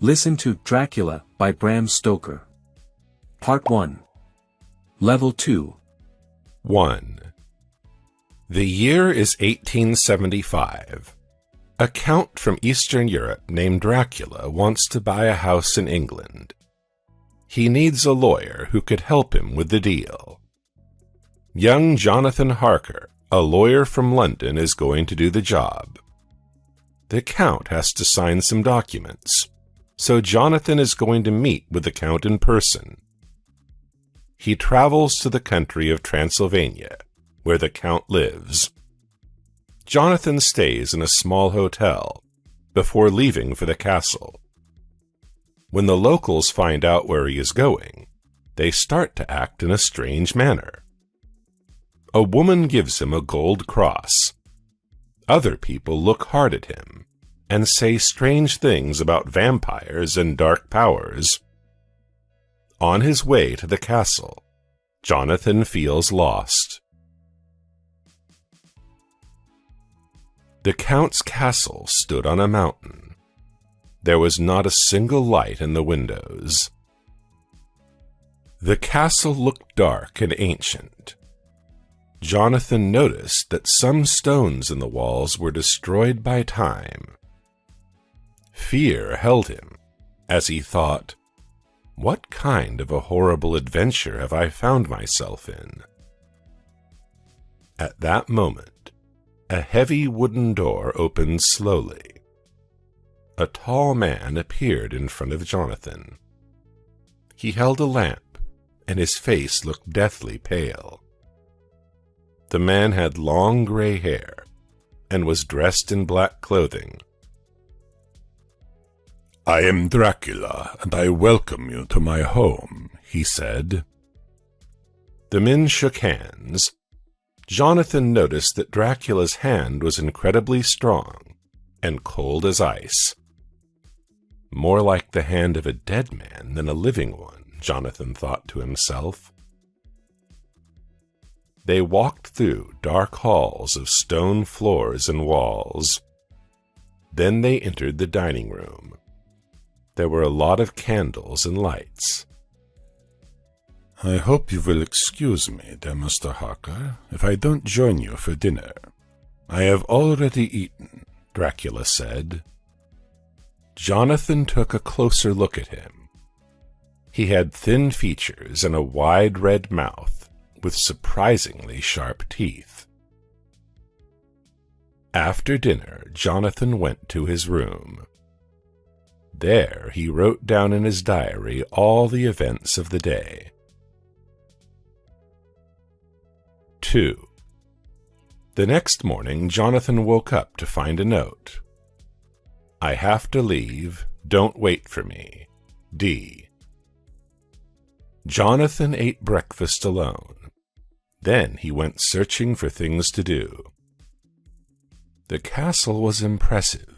Listen to Dracula by Bram Stoker. Part 1. Level 2. 1. The year is 1875. A count from Eastern Europe named Dracula wants to buy a house in England. He needs a lawyer who could help him with the deal. Young Jonathan Harker, a lawyer from London, is going to do the job. The Count has to sign some documents, so Jonathan is going to meet with the Count in person. He travels to the country of Transylvania, where the Count lives. Jonathan stays in a small hotel before leaving for the castle. When the locals find out where he is going, they start to act in a strange manner. A woman gives him a gold cross. Other people look hard at him and say strange things about vampires and dark powers. On his way to the castle, Jonathan feels lost. The Count's castle stood on a mountain. There was not a single light in the windows. The castle looked dark and ancient. Jonathan noticed that some stones in the walls were destroyed by time. Fear held him as he thought, "What kind of a horrible adventure have I found myself in?" At that moment, a heavy wooden door opened slowly. A tall man appeared in front of Jonathan. He held a lamp, and his face looked deathly pale. The man had long gray hair and was dressed in black clothing. "I am Dracula, and I welcome you to my home," he said. The men shook hands. Jonathan noticed that Dracula's hand was incredibly strong and cold as ice. More like the hand of a dead man than a living one, Jonathan thought to himself. They walked through dark halls of stone floors and walls. Then they entered the dining room. There were a lot of candles and lights. "I hope you will excuse me, dear Mr. Harker, if I don't join you for dinner. I have already eaten," Dracula said. Jonathan took a closer look at him. He had thin features and a wide red mouth with surprisingly sharp teeth. After dinner, Jonathan went to his room. There he wrote down in his diary all the events of the day. 2. The next morning, Jonathan woke up to find a note. "I have to leave. Don't wait for me. D." Jonathan ate breakfast alone. Then he went searching for things to do. The castle was impressive,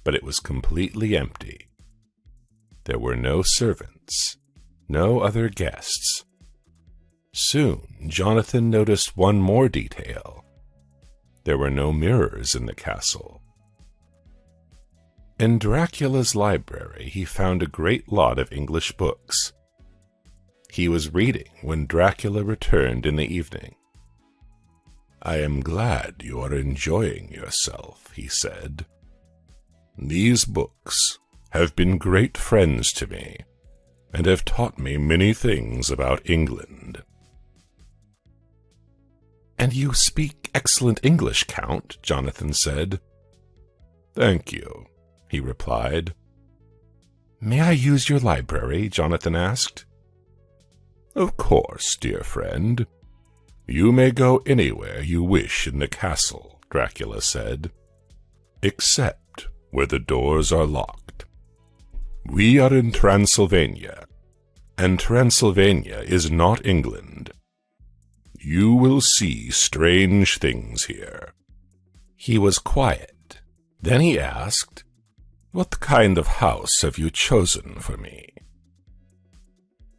but it was completely empty. There were no servants, no other guests. Soon, Jonathan noticed one more detail. There were no mirrors in the castle. In Dracula's library, he found a great lot of English books. He was reading when Dracula returned in the evening. "I am glad you are enjoying yourself," he said. "These books have been great friends to me, and have taught me many things about England." "And you speak excellent English, Count," Jonathan said. "Thank you," he replied. "May I use your library?" Jonathan asked. "Of course, dear friend. You may go anywhere you wish in the castle," Dracula said, "except where the doors are locked. We are in Transylvania, and Transylvania is not England. You will see strange things here." He was quiet. Then he asked, "What kind of house have you chosen for me?"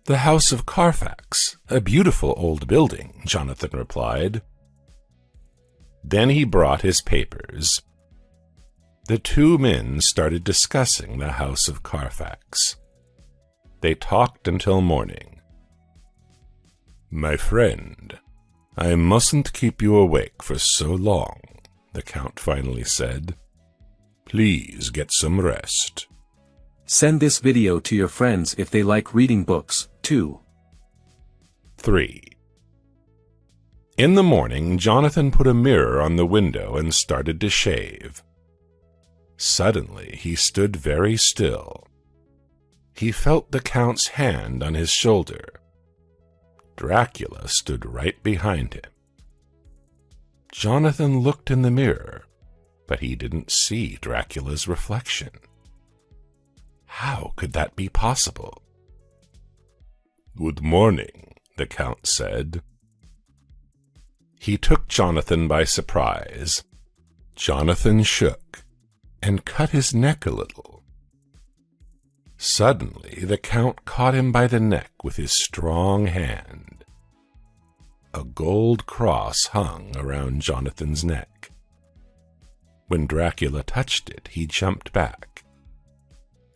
"The House of Carfax, a beautiful old building," Jonathan replied. Then he brought his papers. the two men started discussing the House of Carfax. They talked until morning. "My friend, I mustn't keep you awake for so long," the Count finally said. "Please get some rest." Send this video to your friends if they like reading books, too. 3. In the morning, Jonathan put a mirror on the window and started to shave. Suddenly, he stood very still. He felt the Count's hand on his shoulder. Dracula stood right behind him. Jonathan looked in the mirror, but he didn't see Dracula's reflection. How could that be possible? "Good morning," the Count said. He took Jonathan by surprise. Jonathan shook and cut his neck a little. Suddenly, the Count caught him by the neck with his strong hand. A gold cross hung around Jonathan's neck. When Dracula touched it, he jumped back.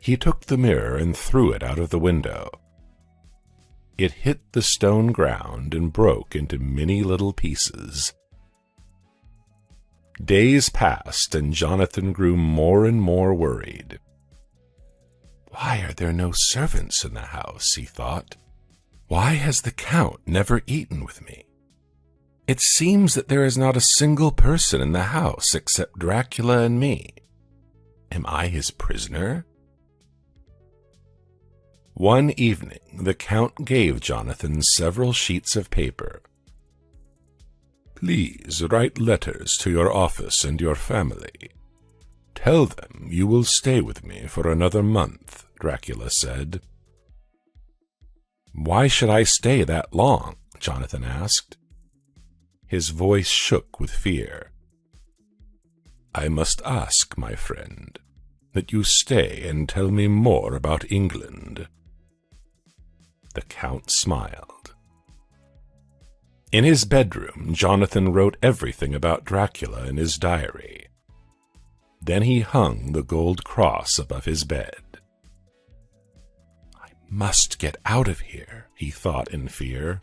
He took the mirror and threw it out of the window. It hit the stone ground and broke into many little pieces. Days passed, and Jonathan grew more and more worried. "Why are there no servants in the house?" he thought. "Why has the Count never eaten with me? It seems that there is not a single person in the house except Dracula and me. Am I his prisoner?" One evening, the Count gave Jonathan several sheets of paper. "Please write letters to your office and your family. Tell them you will stay with me for another month," Dracula said. "Why should I stay that long?" Jonathan asked. His voice shook with fear. "I must ask, my friend, that you stay and tell me more about England." The Count smiled. In his bedroom, Jonathan wrote everything about Dracula in his diary. Then he hung the gold cross above his bed. "I must get out of here," he thought in fear.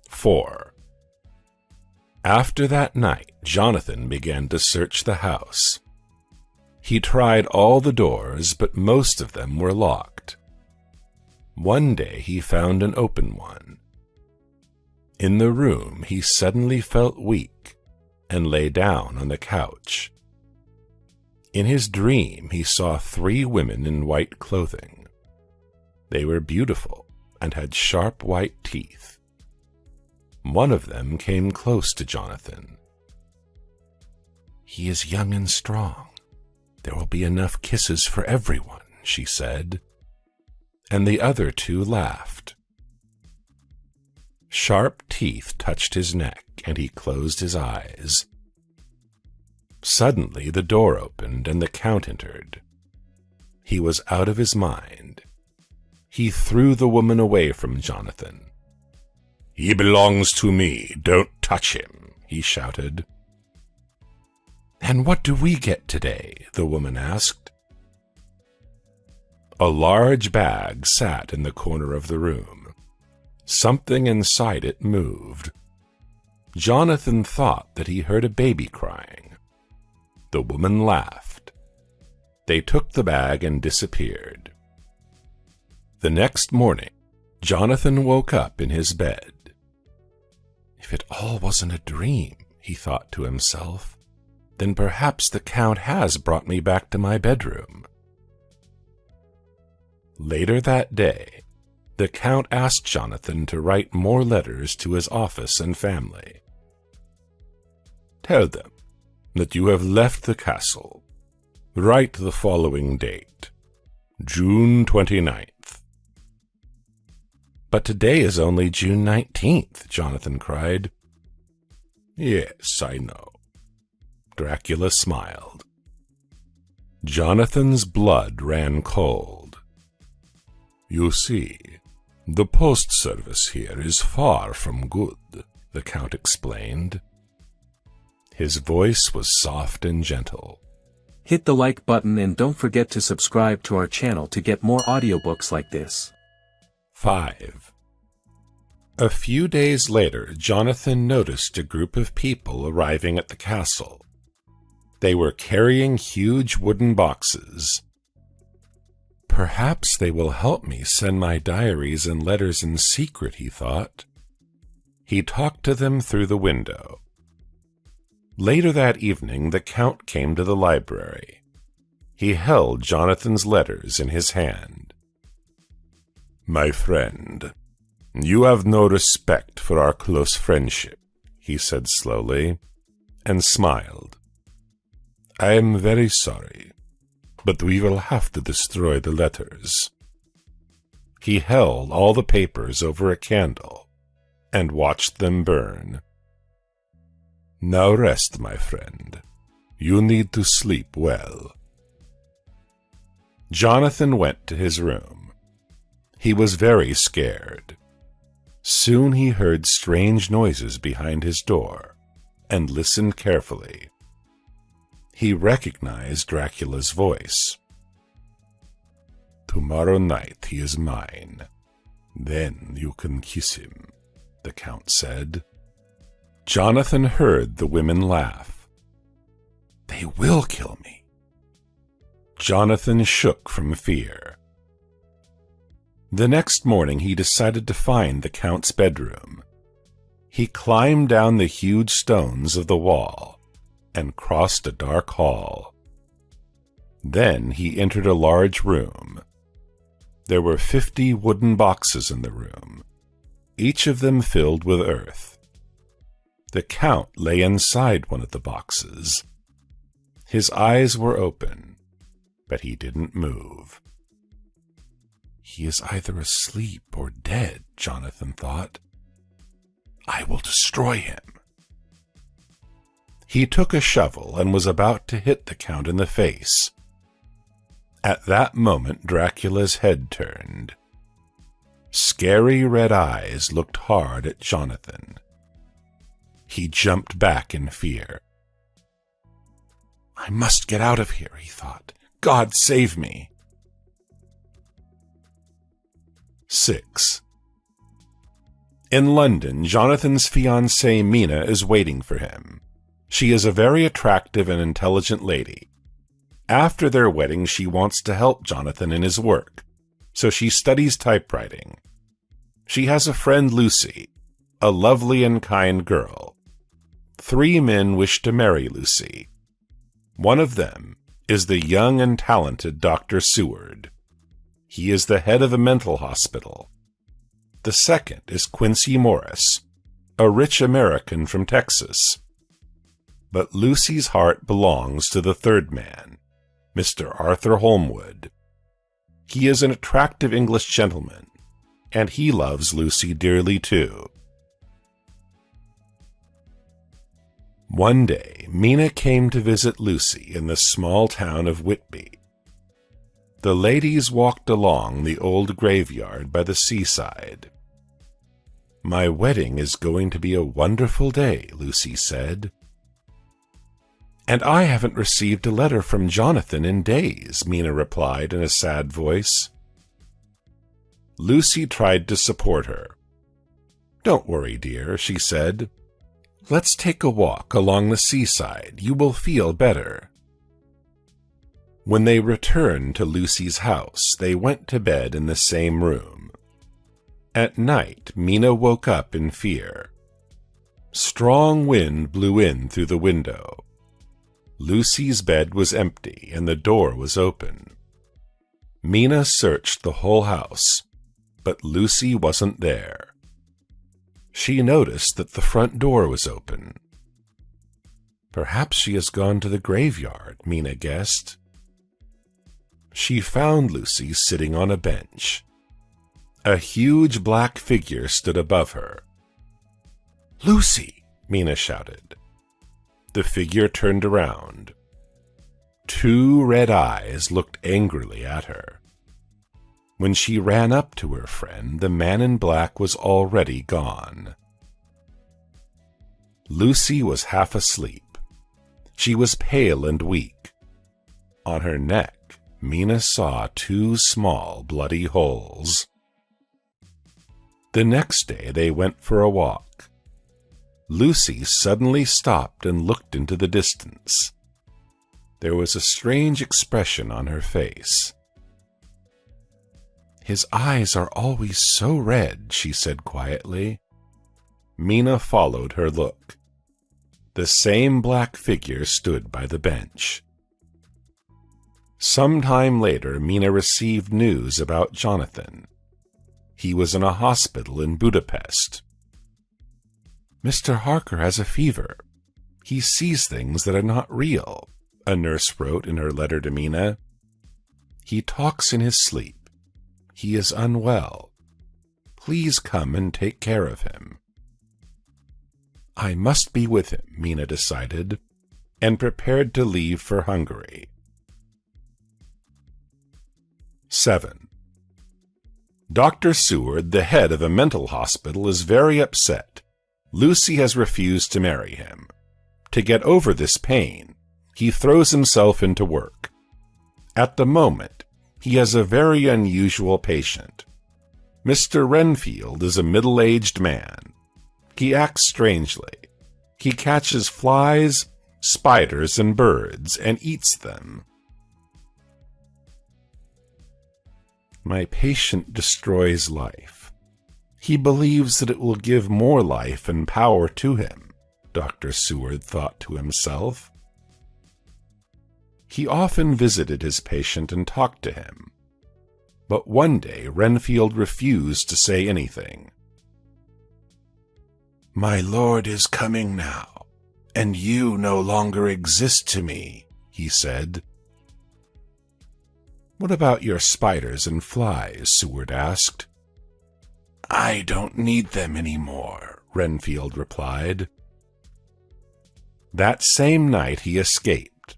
4. After that night, Jonathan began to search the house. He tried all the doors, but most of them were locked. One day he found an open one. In the room, he suddenly felt weak and lay down on the couch. In his dream, he saw 3 women in white clothing. They were beautiful and had sharp white teeth. One of them came close to Jonathan. "He is young and strong. There will be enough kisses for everyone," she said. And the other 2 laughed. Sharp teeth touched his neck, and he closed his eyes. Suddenly the door opened, and the Count entered. He was out of his mind. He threw the woman away from Jonathan. "He belongs to me. Don't touch him," he shouted. "And what do we get today?" the woman asked. A large bag sat in the corner of the room. Something inside it moved. Jonathan thought that he heard a baby crying. The woman laughed. They took the bag and disappeared. The next morning, Jonathan woke up in his bed. "If it all wasn't a dream," he thought to himself, "then perhaps the Count has brought me back to my bedroom." Later that day, the Count asked Jonathan to write more letters to his office and family. "Tell them that you have left the castle. Write the following date, June 29th. "But today is only June 19th, Jonathan cried. "Yes, I know." Dracula smiled. Jonathan's blood ran cold. "You see, the post service here is far from good," the Count explained. His voice was soft and gentle. Hit the like button and don't forget to subscribe to our channel to get more audiobooks like this. 5. A few days later, Jonathan noticed a group of people arriving at the castle. They were carrying huge wooden boxes. Perhaps they will help me send my diaries and letters in secret, he thought. He talked to them through the window. Later that evening, the Count came to the library. He held Jonathan's letters in his hand. "My friend, you have no respect for our close friendship," he said slowly, and smiled. "I am very sorry, but we will have to destroy the letters." He held all the papers over a candle and watched them burn. "Now rest, my friend. You need to sleep well." Jonathan went to his room. He was very scared. Soon he heard strange noises behind his door and listened carefully. He recognized Dracula's voice. "Tomorrow night he is mine. Then you can kiss him," the Count said. Jonathan heard the women laugh. "They will kill me." Jonathan shook from fear. The next morning he decided to find the Count's bedroom. He climbed down the huge stones of the wall and crossed a dark hall. Then he entered a large room. There were 50 wooden boxes in the room, each of them filled with earth. The Count lay inside one of the boxes. His eyes were open, but he didn't move. "He is either asleep or dead," Jonathan thought. "I will destroy him." He took a shovel and was about to hit the Count in the face. At that moment, Dracula's head turned. Scary red eyes looked hard at Jonathan. He jumped back in fear. "I must get out of here," he thought. "God save me." 6. In London, Jonathan's fiancée Mina is waiting for him. She is a very attractive and intelligent lady. After their wedding, she wants to help Jonathan in his work, so she studies typewriting. She has a friend, Lucy, a lovely and kind girl. 3 men wish to marry Lucy. One of them is the young and talented Dr. Seward. He is the head of a mental hospital. The second is Quincy Morris, a rich American from Texas. But Lucy's heart belongs to the third man, Mr. Arthur Holmwood. He is an attractive English gentleman, and he loves Lucy dearly too. One day, Mina came to visit Lucy in the small town of Whitby. The ladies walked along the old graveyard by the seaside. "My wedding is going to be a wonderful day," Lucy said. "And I haven't received a letter from Jonathan in days," Mina replied in a sad voice. Lucy tried to support her. "Don't worry, dear," she said. "Let's take a walk along the seaside. You will feel better." When they returned to Lucy's house, they went to bed in the same room. At night, Mina woke up in fear. Strong wind blew in through the window. Lucy's bed was empty and the door was open. Mina searched the whole house, but Lucy wasn't there. She noticed that the front door was open. "Perhaps she has gone to the graveyard," Mina guessed. She found Lucy sitting on a bench. A huge black figure stood above her. "Lucy!" Mina shouted. The figure turned around. 2 red eyes looked angrily at her. When she ran up to her friend, the man in black was already gone. Lucy was half asleep. She was pale and weak. On her neck, Mina saw 2 small, bloody holes. The next day they went for a walk. Lucy suddenly stopped and looked into the distance. There was a strange expression on her face. "His eyes are always so red," she said quietly. Mina followed her look. The same black figure stood by the bench. Some time later, Mina received news about Jonathan. He was in a hospital in Budapest. "Mr. Harker has a fever. He sees things that are not real," a nurse wrote in her letter to Mina. "He talks in his sleep. He is unwell. Please come and take care of him." I must be with him, Mina decided, and prepared to leave for Hungary. 7. Dr. Seward, the head of a mental hospital, is very upset. Lucy has refused to marry him. To get over this pain, he throws himself into work. At the moment, he has a very unusual patient. Mr. Renfield is a middle-aged man. He acts strangely. He catches flies, spiders, and birds, and eats them. My patient destroys life. He believes that it will give more life and power to him, Dr. Seward thought to himself. He often visited his patient and talked to him. But one day Renfield refused to say anything. "My lord is coming now, and you no longer exist to me," he said. "What about your spiders and flies?" Seward asked. "I don't need them anymore," Renfield replied. That same night he escaped.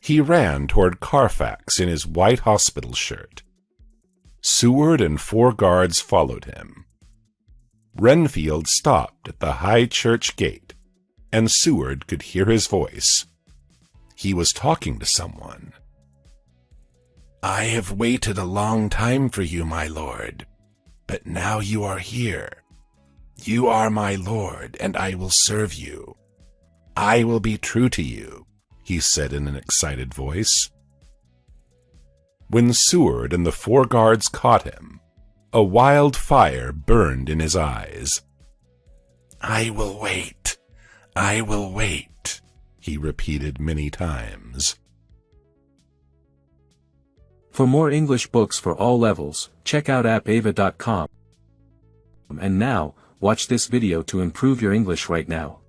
He ran toward Carfax in his white hospital shirt. Seward and 4 guards followed him. Renfield stopped at the high church gate, and Seward could hear his voice. He was talking to someone. "I have waited a long time for you, my lord, but now you are here. You are my lord, and I will serve you. I will be true to you," he said in an excited voice. When Seward and the 4 guards caught him, a wild fire burned in his eyes. "I will wait. I will wait," he repeated many times. For more English books for all levels, check out appava.com. And now, watch this video to improve your English right now.